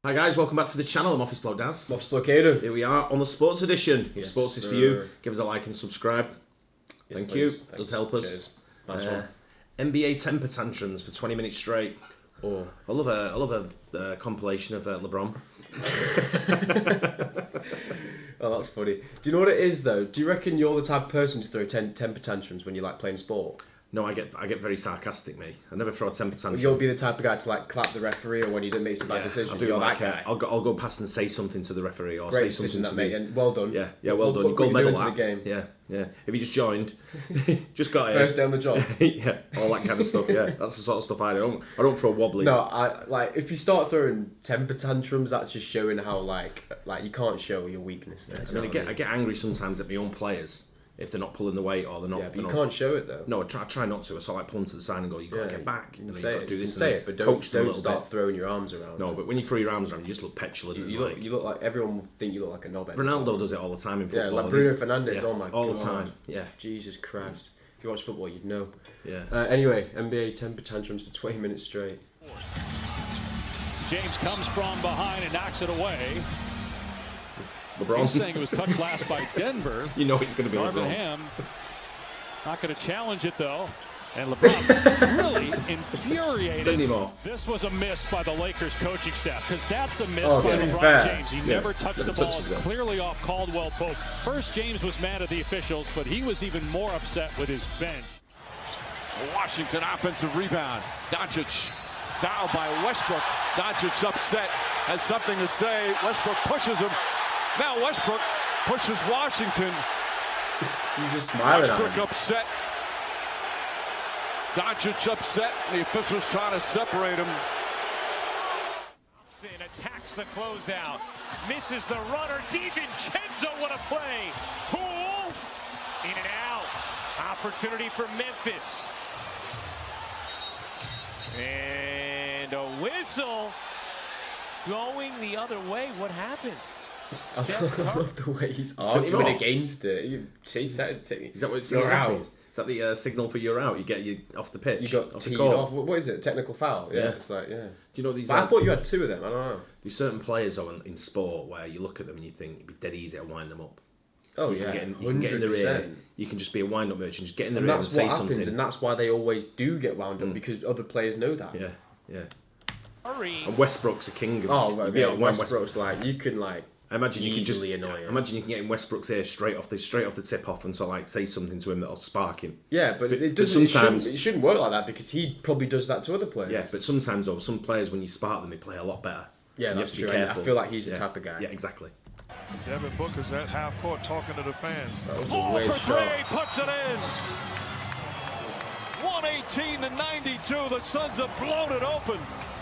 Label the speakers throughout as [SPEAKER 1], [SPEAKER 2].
[SPEAKER 1] Hi guys, welcome back to the channel. I'm Office Bloke Daz.
[SPEAKER 2] Office Bloke Aidan.
[SPEAKER 1] Here we are on the sports edition. If
[SPEAKER 2] Yes,
[SPEAKER 1] sports is for you, give us a like and subscribe.
[SPEAKER 2] Yes,
[SPEAKER 1] Thank
[SPEAKER 2] please.
[SPEAKER 1] you.
[SPEAKER 2] Thanks.
[SPEAKER 1] Does help us.
[SPEAKER 2] Cheers. Nice one.
[SPEAKER 1] NBA temper tantrums for 20 minutes straight.
[SPEAKER 2] Oh,
[SPEAKER 1] I love a compilation of LeBron.
[SPEAKER 2] Oh, that's funny. Do you know what it is though? Do you reckon you're the type of person to throw temper tantrums when you like playing sport?
[SPEAKER 1] No, I get very sarcastic, me. I never throw a temper tantrum.
[SPEAKER 2] You'll be the type of guy to like clap the referee or when you don't make some bad decision.
[SPEAKER 1] I'll do
[SPEAKER 2] You're
[SPEAKER 1] like
[SPEAKER 2] that guy.
[SPEAKER 1] I'll go past and say something to the referee or
[SPEAKER 2] Great
[SPEAKER 1] say something
[SPEAKER 2] decision,
[SPEAKER 1] to
[SPEAKER 2] that mate.
[SPEAKER 1] the...
[SPEAKER 2] And well done.
[SPEAKER 1] Yeah, well done. Gold medal
[SPEAKER 2] into the game.
[SPEAKER 1] Yeah. If you just joined, just got here.
[SPEAKER 2] First day on the job.
[SPEAKER 1] Yeah, all that kind of stuff. Yeah, that's the sort of stuff I do. I don't throw wobblies.
[SPEAKER 2] No, I like if you start throwing temper tantrums, that's just showing how like you can't show your weakness there.
[SPEAKER 1] I mean, I get angry sometimes at my own players if they're not pulling the weight or they're not.
[SPEAKER 2] Yeah, but you can't show it though.
[SPEAKER 1] No, I try not to. I sort of like pull them to the side and go, "You got to get back.
[SPEAKER 2] You can
[SPEAKER 1] you
[SPEAKER 2] say
[SPEAKER 1] got to do this."
[SPEAKER 2] say it, but don't start
[SPEAKER 1] bit.
[SPEAKER 2] throwing your arms around.
[SPEAKER 1] No, but when you throw your arms around, you just look petulant.
[SPEAKER 2] You look like everyone will think you look like a knobhead.
[SPEAKER 1] Ronaldo does it all the time in football.
[SPEAKER 2] Yeah, like Bruno Fernandes. Oh my god,
[SPEAKER 1] all the time. Yeah.
[SPEAKER 2] Jesus Christ. If you watch football, you'd know.
[SPEAKER 1] Yeah.
[SPEAKER 2] Anyway, NBA temper tantrums for 20 minutes straight.
[SPEAKER 3] James comes from behind and knocks it away.
[SPEAKER 1] LeBron.
[SPEAKER 3] He's saying it was touched last by Denver.
[SPEAKER 1] You know he's going to be
[SPEAKER 3] Darvin
[SPEAKER 1] LeBron.
[SPEAKER 3] Ham not going to challenge it though. And LeBron really infuriated.
[SPEAKER 1] Send him off.
[SPEAKER 3] This was a miss by the Lakers coaching staff because that's a miss
[SPEAKER 2] Oh,
[SPEAKER 3] by
[SPEAKER 2] to be
[SPEAKER 3] LeBron
[SPEAKER 2] fair.
[SPEAKER 3] James. He never touched the
[SPEAKER 1] never
[SPEAKER 3] ball.
[SPEAKER 1] touches
[SPEAKER 3] It's
[SPEAKER 1] it.
[SPEAKER 3] clearly off Caldwell Pope. First, James was mad at the officials, but he was even more upset with his bench.
[SPEAKER 4] Washington offensive rebound. Doncic fouled by Westbrook. Doncic upset, has something to say. Westbrook pushes him. Now Westbrook pushes Washington.
[SPEAKER 2] He's just smiling at
[SPEAKER 4] Westbrook
[SPEAKER 2] him.
[SPEAKER 4] upset. Doncic upset. The officials trying to separate him.
[SPEAKER 3] Attacks the closeout. Misses the runner. DiVincenzo, what a play. Poole. In and out. Opportunity for Memphis. And a whistle going the other way. What happened?
[SPEAKER 2] I love the way he's
[SPEAKER 1] Sent him
[SPEAKER 2] arguing
[SPEAKER 1] off.
[SPEAKER 2] against it.
[SPEAKER 1] Is that what it's
[SPEAKER 2] You're out.
[SPEAKER 1] Is that the signal for you're out? You get you off the pitch.
[SPEAKER 2] You got
[SPEAKER 1] off the
[SPEAKER 2] teed
[SPEAKER 1] court?
[SPEAKER 2] off. What is it? Technical foul? Yeah,
[SPEAKER 1] Yeah.
[SPEAKER 2] it's like, yeah.
[SPEAKER 1] Do you know these?
[SPEAKER 2] But I thought you had two of them. I don't know.
[SPEAKER 1] There's certain players though in sport where you look at them and you think it'd be dead easy to wind them up.
[SPEAKER 2] Oh,
[SPEAKER 1] You
[SPEAKER 2] yeah.
[SPEAKER 1] can get in their ear.
[SPEAKER 2] 100%.
[SPEAKER 1] You can just be a wind-up merchant. Just get in their
[SPEAKER 2] And
[SPEAKER 1] ear and
[SPEAKER 2] that's
[SPEAKER 1] say
[SPEAKER 2] what happens,
[SPEAKER 1] something.
[SPEAKER 2] and that's why they always do get wound up, because other players know that.
[SPEAKER 1] Yeah.
[SPEAKER 3] Hurry.
[SPEAKER 1] And Westbrook's a king of
[SPEAKER 2] Oh,
[SPEAKER 1] you'd be
[SPEAKER 2] yeah,
[SPEAKER 1] able to wind
[SPEAKER 2] Westbrook's like, you can like
[SPEAKER 1] I imagine you can just
[SPEAKER 2] easily annoy him.
[SPEAKER 1] imagine you can get in Westbrook's ear straight off the tip off and sort of like say something to him that'll spark him.
[SPEAKER 2] Yeah, but it doesn't.
[SPEAKER 1] sometimes
[SPEAKER 2] It shouldn't work like that because he probably does that to other players.
[SPEAKER 1] yeah, but sometimes though some players when you spark them they play a lot better.
[SPEAKER 2] Yeah,
[SPEAKER 1] And you
[SPEAKER 2] that's
[SPEAKER 1] have to be
[SPEAKER 2] true. I
[SPEAKER 1] careful.
[SPEAKER 2] feel like he's the type of guy.
[SPEAKER 1] Yeah, exactly.
[SPEAKER 5] Devin Booker's at half court talking to the fans.
[SPEAKER 2] That was a
[SPEAKER 4] Ball
[SPEAKER 2] weird
[SPEAKER 4] for
[SPEAKER 2] shot.
[SPEAKER 4] three, puts it in. 118 to 92. The Suns have blown it open.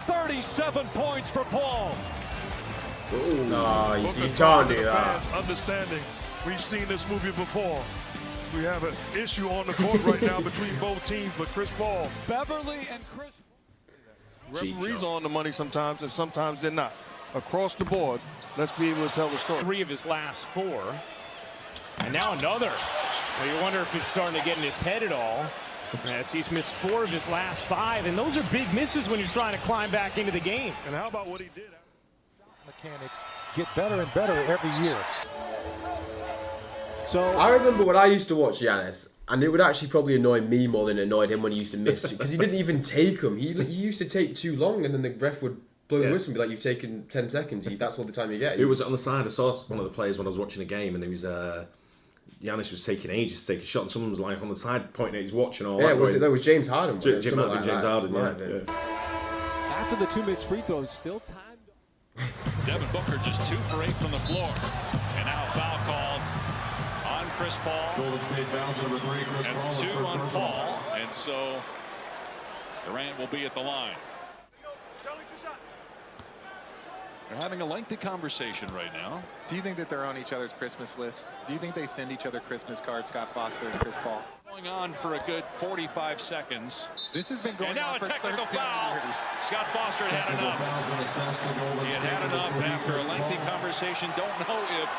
[SPEAKER 4] 37 points for Paul.
[SPEAKER 2] No, you see, you
[SPEAKER 5] Booker
[SPEAKER 2] can't
[SPEAKER 5] talking to
[SPEAKER 2] do
[SPEAKER 5] the
[SPEAKER 2] that.
[SPEAKER 5] fans, understanding we've seen this movie before. We have an issue on the court right now between both teams, but Chris Paul,
[SPEAKER 3] Beverly and Chris.
[SPEAKER 5] referees are on the money sometimes, and sometimes they're not. Across the board, let's be able to tell the story.
[SPEAKER 3] 3 of his last 4. And now another. Well, you wonder if it's starting to get in his head at all. As he's missed 4 of his last 5. And those are big misses when you're trying to climb back into the game.
[SPEAKER 5] And how about what he did?
[SPEAKER 6] Mechanics get better and better every year.
[SPEAKER 3] So
[SPEAKER 2] I remember when I used to watch Giannis, and it would actually probably annoy me more than it annoyed him when he used to miss, because he didn't even take them. He used to take too long, and then the ref would blow the whistle and be like, "You've taken 10 seconds. That's all the time you get."
[SPEAKER 1] Who was it on the side? I saw one of the players when I was watching a game and there was Giannis was taking ages to take a shot and someone was like on the side pointing at his watch and all
[SPEAKER 2] Yeah,
[SPEAKER 1] that.
[SPEAKER 2] was it? That was James Harden. wasn't it?
[SPEAKER 1] Jim
[SPEAKER 2] Something
[SPEAKER 1] might have been
[SPEAKER 2] like
[SPEAKER 1] James
[SPEAKER 2] that.
[SPEAKER 1] Harden,
[SPEAKER 2] Might have been.
[SPEAKER 1] yeah.
[SPEAKER 3] after the 2 missed free throws, still time.
[SPEAKER 7] Devin Booker just 2 for 8 from the floor. And now foul called on Chris Paul. That's 2 on Paul. And so Durant will be at the line. They're having a lengthy conversation right now.
[SPEAKER 8] Do you think that they're on each other's Christmas list? Do you think they send each other Christmas cards, Scott Foster and Chris Paul?
[SPEAKER 7] Going on for a good 45 seconds.
[SPEAKER 8] This has been going
[SPEAKER 7] And now
[SPEAKER 8] on
[SPEAKER 7] a
[SPEAKER 8] for
[SPEAKER 7] technical
[SPEAKER 8] 13
[SPEAKER 7] foul.
[SPEAKER 8] years.
[SPEAKER 7] Scott Foster had enough. He had enough after a lengthy conversation. Don't know if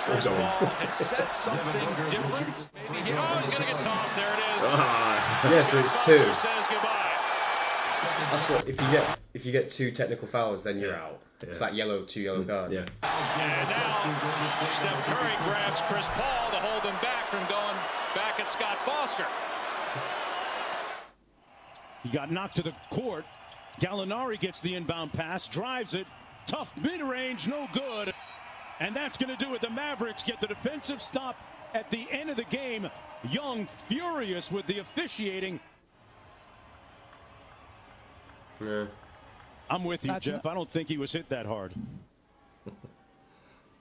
[SPEAKER 7] Chris Paul had said something different. Maybe he's going to get tossed. There it is.
[SPEAKER 2] Yeah, so it's 2.
[SPEAKER 7] Foster says goodbye.
[SPEAKER 2] That's what if you get 2 technical fouls, then you're out. Yeah. It's like 2 yellow cards.
[SPEAKER 7] Yeah. And now Steph Curry grabs Chris Paul to hold him back from going back at Scott Foster.
[SPEAKER 3] He got knocked to the court. Gallinari gets the inbound pass, drives it. Tough mid-range, no good. And that's going to do it. The Mavericks get the defensive stop at the end of the game. Young furious with the officiating.
[SPEAKER 2] Yeah.
[SPEAKER 3] I'm with you, Jeff. I don't think he was hit that hard.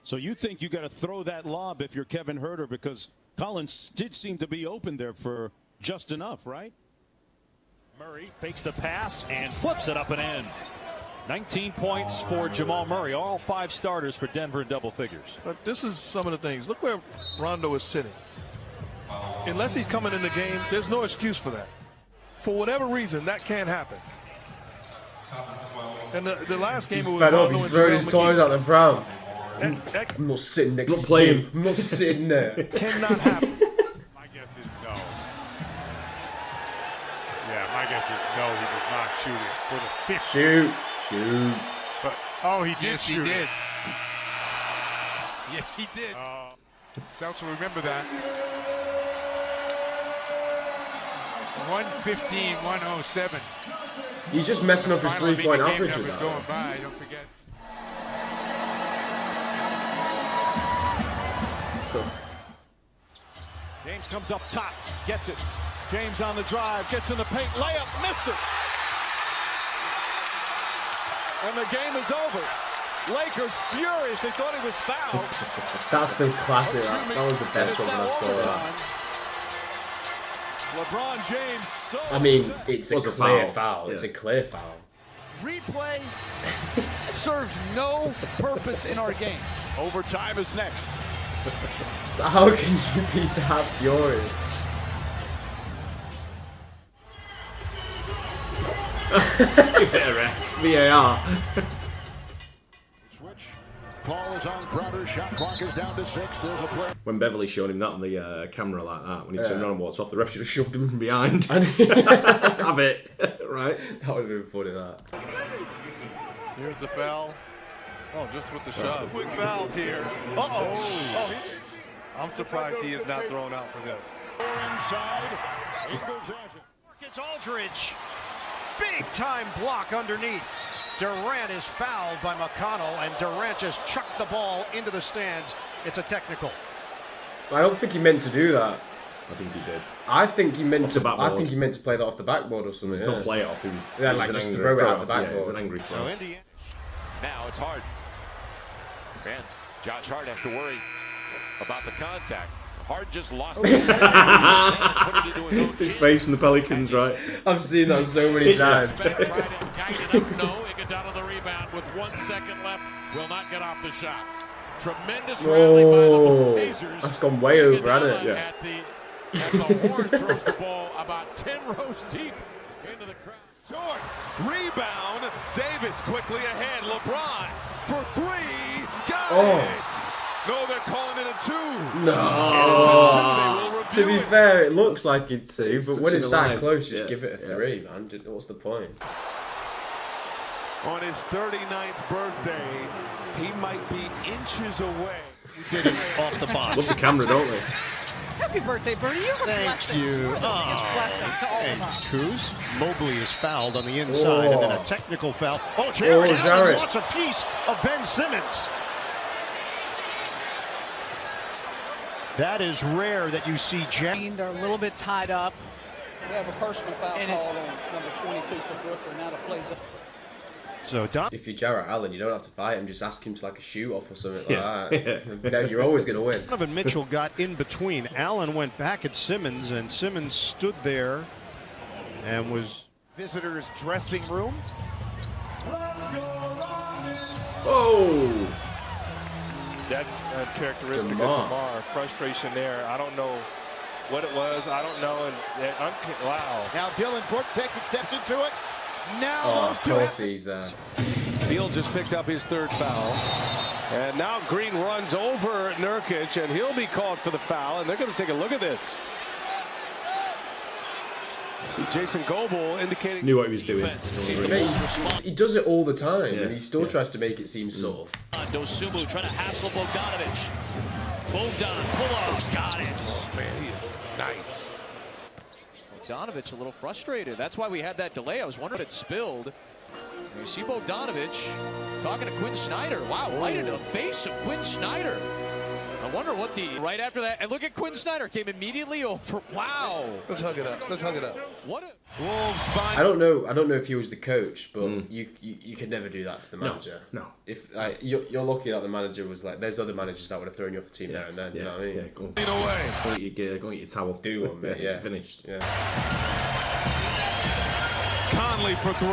[SPEAKER 3] So you think you got to throw that lob if you're Kevin Huerter, because Collins did seem to be open there for just enough, right?
[SPEAKER 9] Murray fakes the pass and flips it up and in. 19 points for Jamal Murray. All 5 starters for Denver in double figures.
[SPEAKER 5] But this is some of the things. Look where Rondo is sitting. Unless he's coming in the game, there's no excuse for that. For whatever reason, that can't happen. And the last game
[SPEAKER 2] He's
[SPEAKER 5] it was
[SPEAKER 2] fed up.
[SPEAKER 5] Rondo
[SPEAKER 2] He's
[SPEAKER 5] and
[SPEAKER 2] throwing
[SPEAKER 5] JaVale
[SPEAKER 2] his toys
[SPEAKER 5] McGee.
[SPEAKER 2] out the pram.
[SPEAKER 5] That
[SPEAKER 2] I'm not sitting next to
[SPEAKER 1] playing.
[SPEAKER 2] him. I'm not sitting there.
[SPEAKER 5] cannot happen.
[SPEAKER 10] My guess is no. Yeah, my guess is no, he does not shoot it for the 50.
[SPEAKER 2] Shoot.
[SPEAKER 10] But, oh, he did
[SPEAKER 8] Yes, he
[SPEAKER 10] shoot
[SPEAKER 8] did.
[SPEAKER 10] it.
[SPEAKER 8] Yes, he did.
[SPEAKER 10] Celtics will remember that. 115, 107.
[SPEAKER 2] He's just messing up his
[SPEAKER 10] Finally beat the
[SPEAKER 2] 3-point
[SPEAKER 10] game
[SPEAKER 2] average
[SPEAKER 10] numbers
[SPEAKER 2] with that.
[SPEAKER 10] going by, don't forget.
[SPEAKER 3] James comes up top, gets it. James on the drive, gets in the paint, layup, missed it. And the game is over. Lakers furious. They thought he was fouled.
[SPEAKER 2] That's the classic. That was the best one when I saw that.
[SPEAKER 3] LeBron James so
[SPEAKER 2] I mean, it's a
[SPEAKER 1] Was a
[SPEAKER 2] clear
[SPEAKER 1] foul.
[SPEAKER 2] foul.
[SPEAKER 1] Yeah.
[SPEAKER 2] It's a clear foul.
[SPEAKER 6] Replay serves no purpose in our game.
[SPEAKER 4] Overtime is next.
[SPEAKER 2] So how can you be that furious?
[SPEAKER 1] Give it a rest. VAR.
[SPEAKER 7] Switch. Call is on Crowder. Shot clock is down to 6. There's a play.
[SPEAKER 1] When Beverly showed him that on the camera like that, when he turned around and walked off, the ref should have shoved him from behind. Have it. Right?
[SPEAKER 2] That would have been funny, that.
[SPEAKER 4] Here's the foul. Oh, just with the shot. Quick fouls here. I'm surprised he is not thrown out for this.
[SPEAKER 7] Inside. Ingles has it.
[SPEAKER 6] Marcus Aldridge. Big time block underneath. Durant is fouled by McConnell, and Durant just chucked the ball into the stands. It's a technical.
[SPEAKER 2] I don't think he meant to do that.
[SPEAKER 1] I think he did.
[SPEAKER 2] I think he meant
[SPEAKER 1] Off the
[SPEAKER 2] to.
[SPEAKER 1] backboard.
[SPEAKER 2] I think he meant to play that off the backboard or something.
[SPEAKER 1] Don't
[SPEAKER 2] Yeah.
[SPEAKER 1] play it off. He was,
[SPEAKER 2] Yeah,
[SPEAKER 1] he
[SPEAKER 2] like
[SPEAKER 1] was an
[SPEAKER 2] just
[SPEAKER 1] angry
[SPEAKER 2] throw it out
[SPEAKER 1] throw.
[SPEAKER 2] the
[SPEAKER 1] Yeah, it was
[SPEAKER 2] backboard.
[SPEAKER 1] an angry throw.
[SPEAKER 7] Now it's Hart. And Josh Hart has to worry about the contact. Hart just lost it.
[SPEAKER 1] It's his face from the Pelicans, right?
[SPEAKER 2] I've seen that so many times.
[SPEAKER 7] No, Iguodala the rebound with 1 second left. Will not get off the shot. Tremendous rally by the Pacers.
[SPEAKER 2] That's gone way over, hasn't it?
[SPEAKER 7] At the horn throws the ball about 10 rows deep into the crowd.
[SPEAKER 4] Short rebound. Davis quickly ahead. LeBron for 3. Got it. No, they're calling it a 2.
[SPEAKER 2] No. To be fair, it looks like it's 2, but when
[SPEAKER 1] such
[SPEAKER 2] it's
[SPEAKER 1] a
[SPEAKER 2] that
[SPEAKER 1] line.
[SPEAKER 2] close, just
[SPEAKER 1] Yeah.
[SPEAKER 2] give it a 3, man. What's the point?
[SPEAKER 4] On his 39th birthday, he might be inches away.
[SPEAKER 6] Did it off the box.
[SPEAKER 1] Love the camera, don't they?
[SPEAKER 11] Happy birthday, Bernie. You're a blessing.
[SPEAKER 6] you.
[SPEAKER 11] You're the biggest blessing to all of us.
[SPEAKER 6] Kuz. Mobley is fouled on the inside, and then a technical foul. Oh, Jarrett Allen
[SPEAKER 2] Jarrett.
[SPEAKER 6] wants a piece of Ben Simmons. That is rare that you see Jarrett.
[SPEAKER 11] They're a little bit tied up.
[SPEAKER 12] We have a personal foul called on number 22 for Brooker. Now the play's up.
[SPEAKER 6] So Don.
[SPEAKER 2] If you're Jarrett Allen, you don't have to fight him. Just ask him to like a shoot off or something like that. No, you're always going to win.
[SPEAKER 6] Donovan Mitchell got in between. Allen went back at Simmons, and Simmons stood there and was.
[SPEAKER 12] Visitors' dressing room.
[SPEAKER 2] Oh!
[SPEAKER 10] That's uncharacteristic of
[SPEAKER 2] DeMar.
[SPEAKER 10] DeMar. Frustration there. I don't know what it was. I don't know. And wow.
[SPEAKER 12] Now Dylan Brooks takes exception to it. Now
[SPEAKER 2] Oh,
[SPEAKER 12] those
[SPEAKER 2] of
[SPEAKER 12] two.
[SPEAKER 2] course he's there.
[SPEAKER 4] Fields just picked up his 3rd foul. And now Green runs over Nurkic, and he'll be called for the foul. And they're going to take a look at this.
[SPEAKER 10] See Jason Goebel indicating
[SPEAKER 1] knew what he was doing.
[SPEAKER 2] He does it all the time, and he still tries to make it seem subtle.
[SPEAKER 9] Dosunmu trying to hassle Bogdanovic. Bogdan, pull off, got it.
[SPEAKER 10] Oh, man, he is nice.
[SPEAKER 13] Bogdanovic a little frustrated. That's why we had that delay. I was wondering if it spilled. You see Bogdanovic talking to Quinn Snyder. Wow, right into the face of Quinn Snyder. I wonder what right after that, and look at Quinn Snyder came immediately over. Wow.
[SPEAKER 10] Let's hug it up. Let's hug it up.
[SPEAKER 13] What a
[SPEAKER 10] Wolves find.
[SPEAKER 2] I don't know if he was the coach, but you could never do that to the manager.
[SPEAKER 1] No.
[SPEAKER 2] If you're lucky that the manager was like, there's other managers that would have thrown you off the team there and then. You know what I mean?
[SPEAKER 1] Yeah, go on.
[SPEAKER 10] Away.
[SPEAKER 1] Go and get your towel.
[SPEAKER 2] Do one, mate. Yeah.
[SPEAKER 1] Finished.
[SPEAKER 2] Yeah.
[SPEAKER 4] Conley for 3.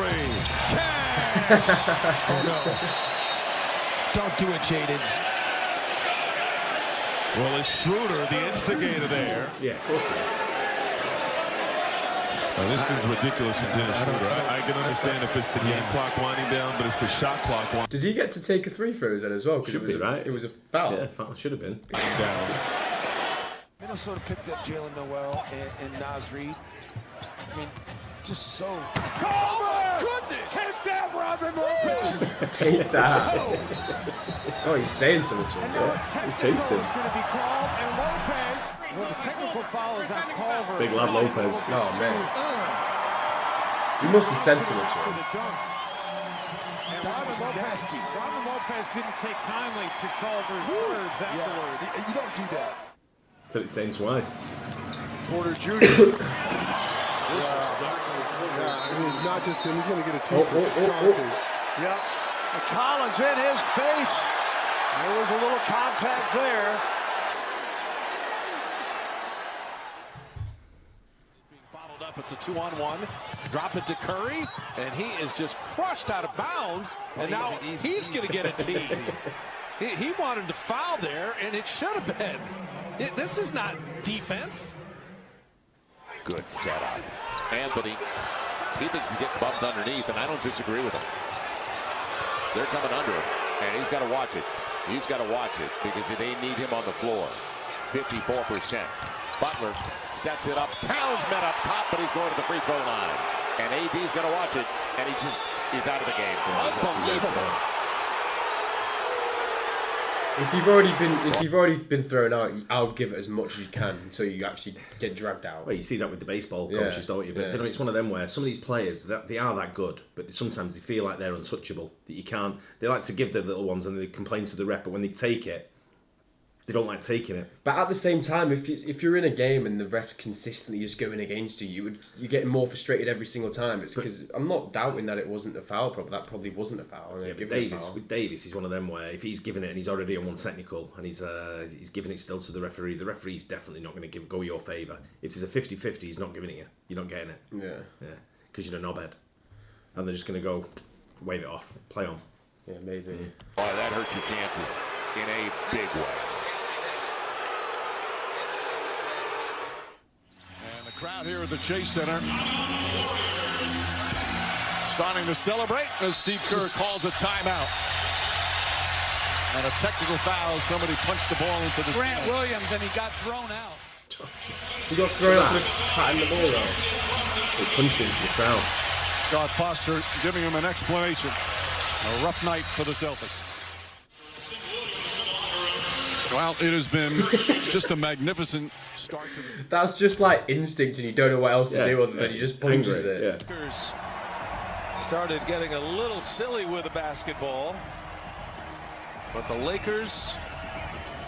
[SPEAKER 4] Cash! Oh no. Don't do it, Jaden. Well, is Schroeder the instigator there?
[SPEAKER 1] Yeah, of course it is.
[SPEAKER 4] This is ridiculous from Dennis Schroeder. I can understand if it's the game clock winding down, but it's the shot clock winding.
[SPEAKER 2] Does he get to take a free throws then as well?
[SPEAKER 1] Should be right.
[SPEAKER 2] It was a foul.
[SPEAKER 1] Yeah, foul should have been.
[SPEAKER 4] Down.
[SPEAKER 14] Minnesota picked up Jalen Noel and Naz Reid. I mean, just so.
[SPEAKER 4] Oh my goodness! Take that, Robin Lopez!
[SPEAKER 2] Take that. Oh, he's saying something to him.
[SPEAKER 14] He
[SPEAKER 2] chased him.
[SPEAKER 14] It's going to be called, and Lopez. Well, the technical foul is on Culver.
[SPEAKER 1] Big lad Lopez.
[SPEAKER 2] Oh man. He must have said something to him.
[SPEAKER 14] Robin Lopez didn't take kindly to Culver's words afterwards.
[SPEAKER 4] You don't do that.
[SPEAKER 1] Said it saying twice.
[SPEAKER 10] Porter Jr. He's not just him. He's going to get a team.
[SPEAKER 6] Yep. And Collins in his face. There was a little contact there.
[SPEAKER 3] Being bottled up. It's a 2-on-1. Drop it to Curry, and he is just crushed out of bounds. And now he's going to get it easy. He wanted to foul there, and it should have been. This is not defense.
[SPEAKER 15] Good setup. Anthony, he thinks he's getting bumped underneath, and I don't disagree with him. They're coming under him, and he's got to watch it. He's got to watch it because they need him on the floor. 54%. Butler sets it up. Towns met up top, but he's going to the free throw line. And AD's going to watch it, and he's out of the game. Unbelievable.
[SPEAKER 2] If you've already been thrown out, I would give it as much as you can until you actually get dragged out.
[SPEAKER 1] Well, you see that with the baseball coaches, don't you? But you know, it's one of them where some of these players they are that good, but sometimes they feel like they're untouchable. That you can't. They like to give their little ones and they complain to the ref, but when they take it, they don't like taking it.
[SPEAKER 2] But at the same time, if you're in a game and the ref consistently is going against you, you're getting more frustrated every single time. It's because I'm not doubting that it wasn't a foul, but that probably wasn't a foul.
[SPEAKER 1] Yeah, but Davis is one of them where if he's giving it and he's already on one technical and he's giving it still to the referee's definitely not going to go your favour. If there's a 50-50, he's not giving it you. You're not getting it.
[SPEAKER 2] Yeah.
[SPEAKER 1] Because you're a knobhead. And they're just going to go wave it off, play on.
[SPEAKER 2] Yeah, maybe.
[SPEAKER 15] Boy, that hurts your chances in a big way.
[SPEAKER 4] Crowd here at the Chase Center starting to celebrate as Steve Kerr calls a timeout. And a technical foul. Somebody punched the ball into the
[SPEAKER 12] Grant Williams, and he got thrown out.
[SPEAKER 2] He got thrown out for just patting the ball though.
[SPEAKER 1] He punched into the crowd.
[SPEAKER 4] Scott Foster giving him an explanation. A rough night for the Celtics. Well, it has been just a magnificent start to the...
[SPEAKER 2] That's just like instinct, and you don't know what else to do other than he just punches it.
[SPEAKER 10] Yeah. Started getting a little silly with the basketball, but the Lakers,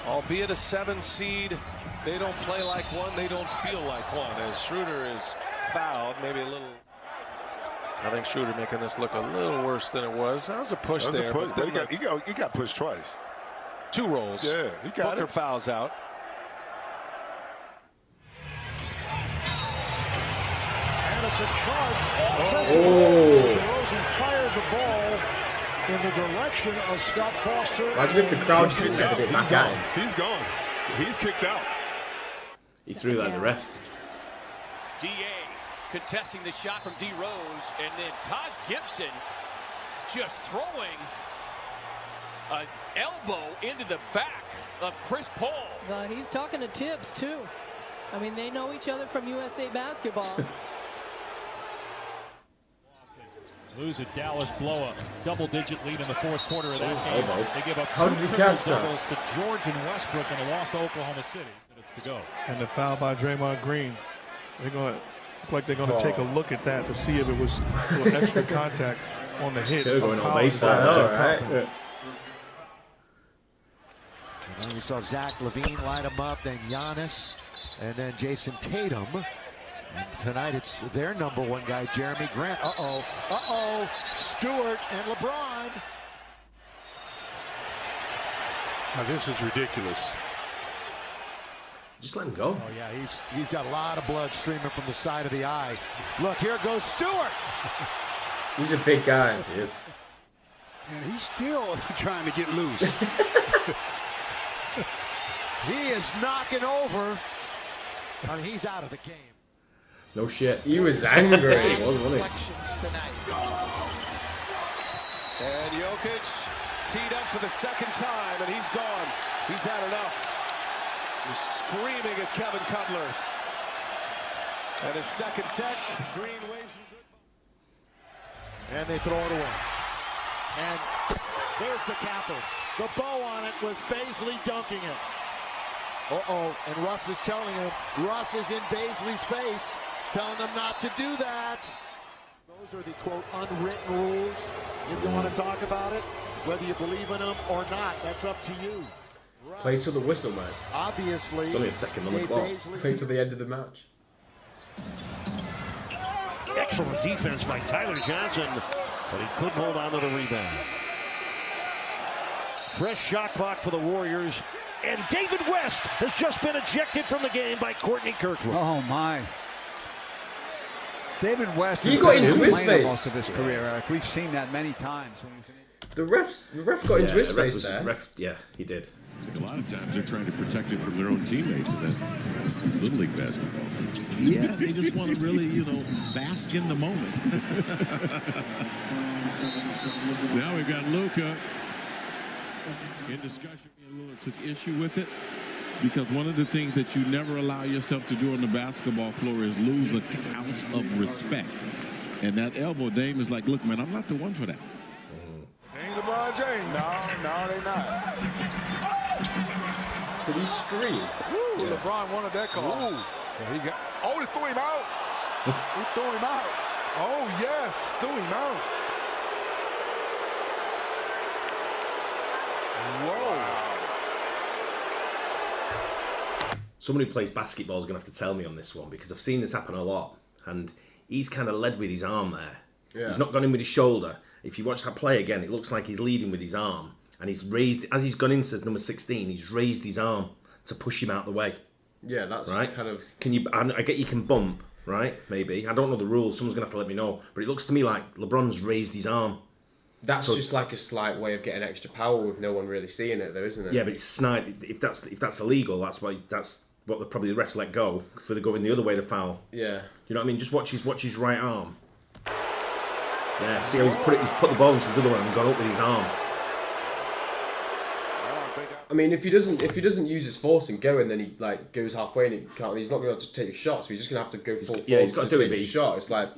[SPEAKER 10] albeit a 7 seed, they don't play like one. They don't feel like one. As Schroeder is fouled, maybe a little. I think Schroeder making this look a little worse than it was. That was a push there.
[SPEAKER 4] He got pushed twice.
[SPEAKER 10] 2 rolls.
[SPEAKER 4] Yeah, he got
[SPEAKER 10] Booker fouls out.
[SPEAKER 3] And it's a charge. DeRozan fired the ball in the direction of Scott Foster.
[SPEAKER 2] Imagine if the crowd didn't get it back at him.
[SPEAKER 4] He's gone. He's kicked out.
[SPEAKER 1] He threw that at the ref.
[SPEAKER 13] DA contesting the shot from D Rose, and then Taj Gibson just throwing an elbow into the back of Chris Paul.
[SPEAKER 11] He's talking to Tibbs too. I mean, they know each other from USA Basketball.
[SPEAKER 9] Lose it. Dallas blow a double-digit lead in the fourth quarter of that game. They give up
[SPEAKER 2] How did he catch that?
[SPEAKER 9] doubles to George and Westbrook and a loss to Oklahoma City. Minutes to go.
[SPEAKER 5] And the foul by Draymond Green. They're going to look like they're going to take a look at that to see if it was an extra contact on the hit.
[SPEAKER 1] They're going on baseball.
[SPEAKER 2] Right?
[SPEAKER 6] And then we saw Zach LaVine light him up, then Giannis, and then Jason Tatum. And tonight it's their number one guy, Jeremy Grant. Stewart and LeBron.
[SPEAKER 4] Now this is ridiculous.
[SPEAKER 1] Just let him go.
[SPEAKER 6] Oh yeah, he's got a lot of blood streaming from the side of the eye. Look, here goes Stewart.
[SPEAKER 2] He's a big guy.
[SPEAKER 1] He is.
[SPEAKER 14] And he's still trying to get loose.
[SPEAKER 6] He is knocking over. And he's out of the game.
[SPEAKER 1] No shit.
[SPEAKER 2] He was angry.
[SPEAKER 1] He was, wasn't
[SPEAKER 10] And Jokic teed up for the second time, and he's gone. He's had enough. He's screaming at Kevin Cutler. And his second tech, Green waves him good.
[SPEAKER 6] And they throw it away. And there's the capper. The bow on it was Baisley dunking it. And Russ is telling him, Russ is in Baisley's face, telling him not to do that. Those are the, quote, unwritten rules. If you want to talk about it, whether you believe in them or not, that's up to you. Russ,
[SPEAKER 2] Play to the whistle, man.
[SPEAKER 6] obviously,
[SPEAKER 1] It's only a second on the clock.
[SPEAKER 2] Play to the end of the match.
[SPEAKER 16] Excellent defense by Tyler Johnson, but he couldn't hold on to the rebound. Fresh shot clock for the Warriors. And David West has just been ejected from the game by Courtney Kirkwood.
[SPEAKER 17] Oh, my. David West
[SPEAKER 2] He got into his face.
[SPEAKER 17] Most of his career, Eric. We've seen that many times.
[SPEAKER 2] The ref got into his face there.
[SPEAKER 1] Yeah, he did.
[SPEAKER 18] A lot of times they're trying to protect it from their own teammates in that Little League basketball. Yeah, they just want to really, bask in the moment. Now we've got Luka in discussion. Lillard took issue with it because one of the things that you never allow yourself to do on the basketball floor is lose an ounce of respect. And that elbow, Dame is like, look, man, I'm not the one for that.
[SPEAKER 4] Ain't LeBron James. No, they not.
[SPEAKER 2] Did he scream?
[SPEAKER 4] Woo, yeah. LeBron wanted that call. Yeah, he threw him out. He threw him out. Oh, yes, threw him out. Whoa.
[SPEAKER 1] Someone who plays basketball is going to have to tell me on this one because I've seen this happen a lot. And he's kind of led with his arm there. Yeah. He's not gone in with his shoulder. If you watch that play again, it looks like he's leading with his arm. And he's raised, as he's gone into number 16, he's raised his arm to push him out the way.
[SPEAKER 2] Yeah, that's
[SPEAKER 1] right?
[SPEAKER 2] kind of...
[SPEAKER 1] I get you can bump, right? Maybe. I don't know the rules. Someone's going to have to let me know. But it looks to me like LeBron's raised his arm.
[SPEAKER 2] That's just like a slight way of getting extra power with no one really seeing it, though, isn't it?
[SPEAKER 1] Yeah, but it's snide. If that's illegal, that's what probably the refs let go because they're going the other way, the foul.
[SPEAKER 2] Yeah.
[SPEAKER 1] You know what I mean? Just watch his right arm. Yeah. See how he's put the ball into his other one and gone up with his arm.
[SPEAKER 2] I mean, if he doesn't use his force and go, and then he goes halfway and he's not going to be able to take a shot, so he's just going to have to go full force
[SPEAKER 1] he's got to do
[SPEAKER 2] take a shot. It's like...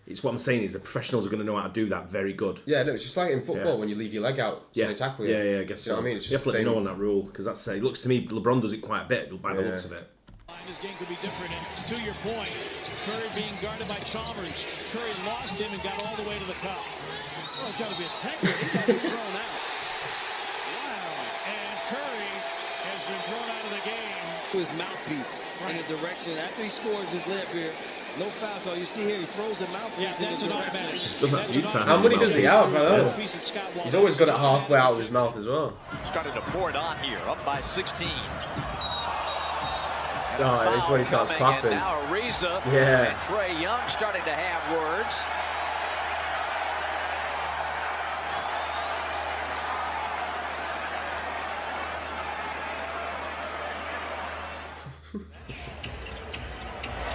[SPEAKER 1] It's what I'm saying is the professionals are going to know how to do that very good.
[SPEAKER 2] Yeah, no, it's just like in football when you leave your leg out so they tackle you.
[SPEAKER 1] Yeah, I guess so.
[SPEAKER 2] You know what I mean? It's just
[SPEAKER 1] you have to let me know on that rule because it looks to me LeBron does it quite a bit by the looks of it.
[SPEAKER 9] This game could be different, and to your point, Curry being guarded by Chalmers. Curry lost him and got all the way to the cup.
[SPEAKER 16] Well, it's got to be a technical. He's got to be thrown out.
[SPEAKER 9] Wow. And Curry has been thrown out of the game.
[SPEAKER 12] His mouthpiece in the direction. After he scores his layup here, no foul call. You see here, he throws a mouthpiece in the direction.
[SPEAKER 2] How many does he have? I don't know. He's always got it halfway out of his mouth as well.
[SPEAKER 19] Starting to pour it on here, up by 16.
[SPEAKER 2] Oh, this is when he starts clapping.
[SPEAKER 19] Now Ariza
[SPEAKER 2] and
[SPEAKER 19] Trae Young starting to have words.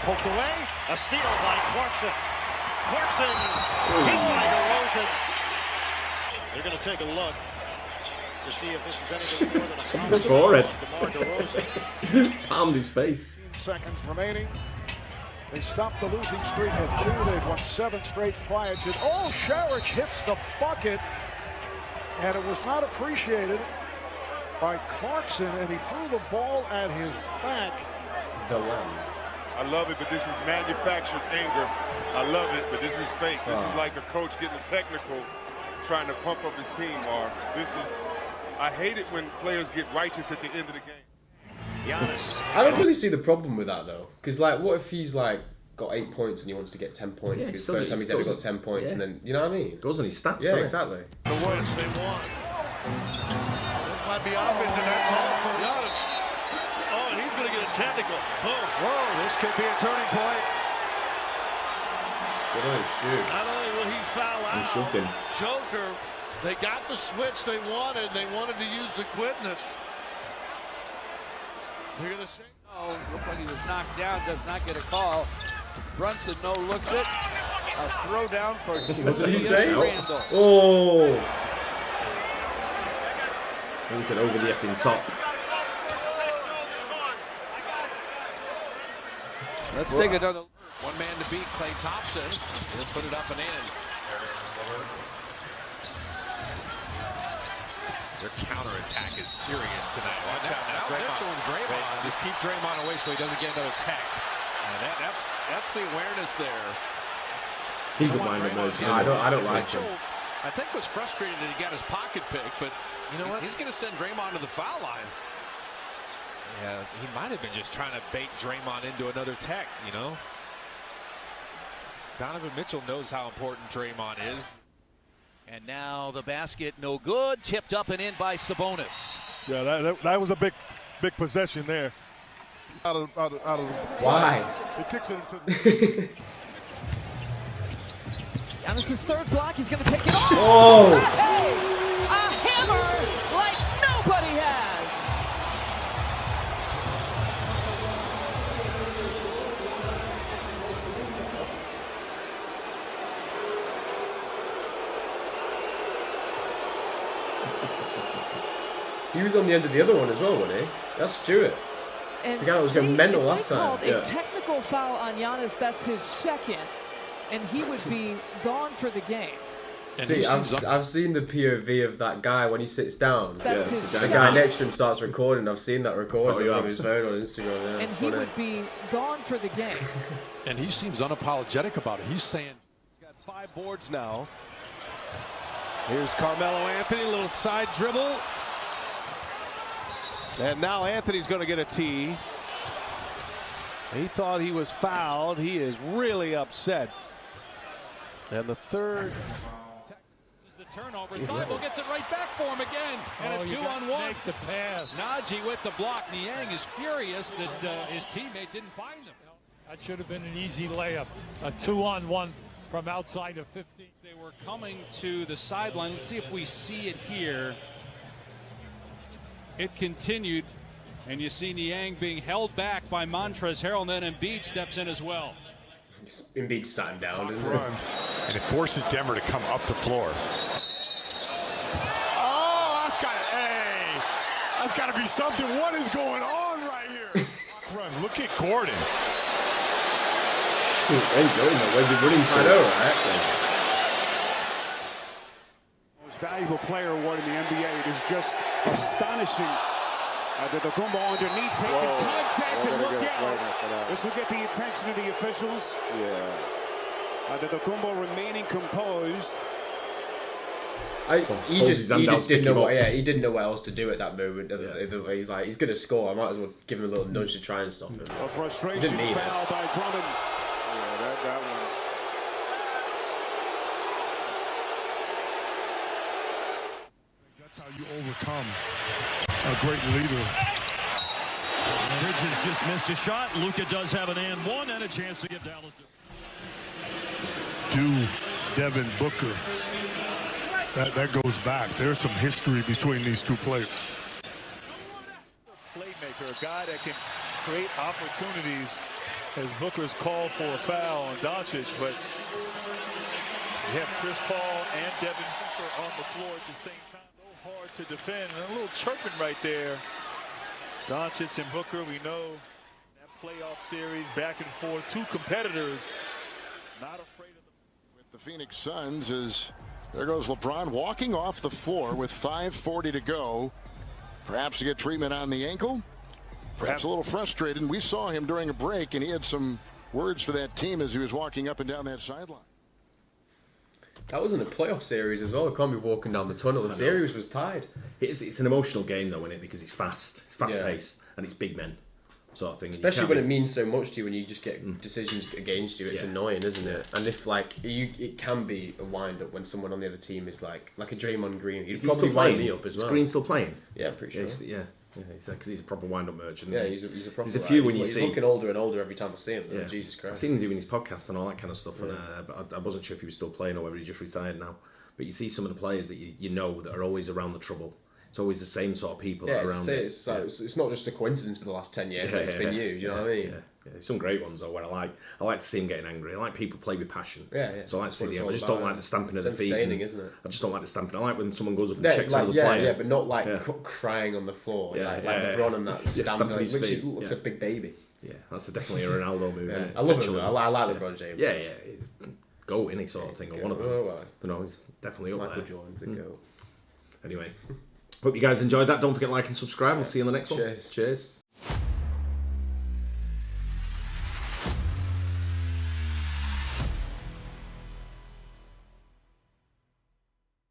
[SPEAKER 16] Poked away, a steal by Clarkson. Clarkson hit by DeRozan. They're going to take a look to see if this is anything more than a
[SPEAKER 1] something's for it. Palmed his face.
[SPEAKER 16] Seconds remaining
[SPEAKER 20] They stopped the losing streak at 2. They'd won 7 straight prior to. Oh, Sherrick hits the bucket, and it was not appreciated by Clarkson, and he threw the ball at his back.
[SPEAKER 2] The land.
[SPEAKER 21] I love it, but this is manufactured anger. I love it, but this is fake. This is like a coach getting technical, trying to pump up his team. Or I hate it when players get righteous at the end of the game.
[SPEAKER 2] Giannis. I don't really see the problem with that though, because like, what if he's like got 8 points and he wants to get 10 points?
[SPEAKER 1] Yeah,
[SPEAKER 2] it's the first time he's ever got 10 points, and then you know what I mean?
[SPEAKER 1] Goes on his stats.
[SPEAKER 2] Yeah, exactly.
[SPEAKER 16] The worst they want. This might be offense, and that's all for Giannis. Oh, and he's going to get a technical. Whoa, this could be a turning point. Not only will he foul out, Joker, they got the switch they wanted. They wanted to use the quickness. They're going to say,
[SPEAKER 22] no, looks like he was knocked down, does not get a call. Brunson looks it. A throw down for
[SPEAKER 2] what did he say?
[SPEAKER 22] Randall.
[SPEAKER 2] Oh.
[SPEAKER 1] He said over the effing top.
[SPEAKER 22] Let's take another.
[SPEAKER 10] One man to beat, Klay Thompson. He'll put it up and in.
[SPEAKER 23] Their counterattack is serious tonight. Watch out now. Mitchell and Draymond. Just keep Draymond away so he doesn't get another tech. That's the awareness there.
[SPEAKER 1] He's a wind-up mode.
[SPEAKER 2] I don't like him.
[SPEAKER 23] I think was frustrated that he got his pocket picked, but you know what? He's going to send Draymond to the foul line. Yeah, he might have been just trying to bait Draymond into another tech, you know? Donovan Mitchell knows how important Draymond is.
[SPEAKER 9] And now the basket, no good. Tipped up and in by Sabonis.
[SPEAKER 21] Yeah, that was a big possession there. Out of
[SPEAKER 2] Why?
[SPEAKER 21] He kicks it into.
[SPEAKER 11] Giannis' third block. He's going to take it off.
[SPEAKER 2] Oh!
[SPEAKER 11] Hey, a hammer like nobody has.
[SPEAKER 2] He was on the end of the other one as well, wasn't he? That's Stewart.
[SPEAKER 11] And
[SPEAKER 2] the guy that was going mental last time.
[SPEAKER 11] A technical foul on Giannis. That's his second, and he would be gone for the game.
[SPEAKER 2] See, I've seen the POV of that guy when he sits down.
[SPEAKER 11] That's his
[SPEAKER 2] the guy next to him starts recording. I've seen that recording from his phone on Instagram. Yeah,
[SPEAKER 11] and he would be gone for the game.
[SPEAKER 23] And he seems unapologetic about it. He's saying,
[SPEAKER 10] he's got 5 boards now. Here's Carmelo Anthony, a little side dribble. And now Anthony's going to get a tee. He thought he was fouled. He is really upset. And the third.
[SPEAKER 9] The turnover. Thibault gets it right back for him again. And a 2-on-1.
[SPEAKER 5] Make the pass.
[SPEAKER 9] Najee with the block. Niang is furious that his teammate didn't find him.
[SPEAKER 5] That should have been an easy layup. A 2-on-1 from outside of 15.
[SPEAKER 9] They were coming to the sideline. Let's see if we see it here. It continued, and you see Niang being held back by Montrezl Harrell, and then Embiid steps in as well.
[SPEAKER 2] Embiid sat him down, didn't
[SPEAKER 23] runs, and it forces Denver to come up the floor.
[SPEAKER 21] Oh, that's got to be something. What is going on right here?
[SPEAKER 23] Run. Look at Gordon.
[SPEAKER 2] Where you going though? Where's he running to? I know, right?
[SPEAKER 20] Most valuable player award in the NBA. It is just astonishing. Antetokounmpo underneath, taking contact, and look out. This will get the attention of the officials.
[SPEAKER 21] Yeah.
[SPEAKER 20] Antetokounmpo remaining composed.
[SPEAKER 2] He just didn't know what. Yeah, he didn't know what else to do at that moment. He's like, he's gonna score. I might as well give him a little nudge to try and stop him.
[SPEAKER 20] A frustration foul by Drummond.
[SPEAKER 21] Yeah, that one. That's how you overcome a great leader.
[SPEAKER 9] Bridges just missed a shot. Luka does have an and one and a chance to get Dallas.
[SPEAKER 21] Devin Booker. That goes back. There's some history between these two players.
[SPEAKER 5] Playmaker, a guy that can create opportunities as Booker's called for a foul on Doncic, but you have Chris Paul and Devin Booker on the floor at the same time. So hard to defend, and a little chirping right there. Doncic and Booker, we know that playoff playoff series, back and forth, two competitors not afraid of
[SPEAKER 6] with the Phoenix Suns as there goes LeBron walking off the floor with 5:40 to go. Perhaps to get treatment on the ankle. Perhaps a little frustrated. And we saw him during a break, and he had some words for that team as he was walking up and down that sideline.
[SPEAKER 2] That wasn't a playoff series as well. It can't be walking down the tunnel. The series was tied.
[SPEAKER 1] It's an emotional game though, isn't it? Because it's fast-paced, and it's big men sort of thing.
[SPEAKER 2] Especially when it means so much to you, when you just get decisions against you. It's annoying, isn't it? And if it can be a wind-up when someone on the other team is like a Draymond Green. He'd probably wind me up as well.
[SPEAKER 1] Is Green still playing?
[SPEAKER 2] Yeah, I'm pretty sure.
[SPEAKER 1] Yeah, because he's a proper wind-up merchant.
[SPEAKER 2] Yeah, he's a proper.
[SPEAKER 1] There's a few when
[SPEAKER 2] he's looking older and older every time I see him. Yeah. Jesus Christ.
[SPEAKER 1] I've seen him doing his podcast and all that kind of stuff, but I wasn't sure if he was still playing or whether he just retired now. But you see some of the players that you know that are always around the trouble. It's always the same sort of people around it.
[SPEAKER 2] It's not just a coincidence for the last 10 years that it's been you. Do you know what I mean?
[SPEAKER 1] Yeah. Some great ones though. Where I like to see him getting angry. I like people play with passion.
[SPEAKER 2] Yeah.
[SPEAKER 1] So I like to see I just don't like the stamping of the feet.
[SPEAKER 2] It's entertaining, isn't it?
[SPEAKER 1] I just don't like the stamping. I like when someone goes up and checks on the player.
[SPEAKER 2] Yeah, but not crying on the floor. Like LeBron and that stamping his feet. He looks a big baby.
[SPEAKER 1] Yeah, that's definitely a Ronaldo move. Isn't it?
[SPEAKER 2] I love him. I like LeBron James.
[SPEAKER 1] Yeah. He's GOAT, any sort of thing, or one of them. You know, he's definitely up there.
[SPEAKER 2] Michael Jordan's a GOAT.
[SPEAKER 1] Anyway, hope you guys enjoyed that. Don't forget to like and subscribe. We'll see you in the next one.
[SPEAKER 2] Cheers.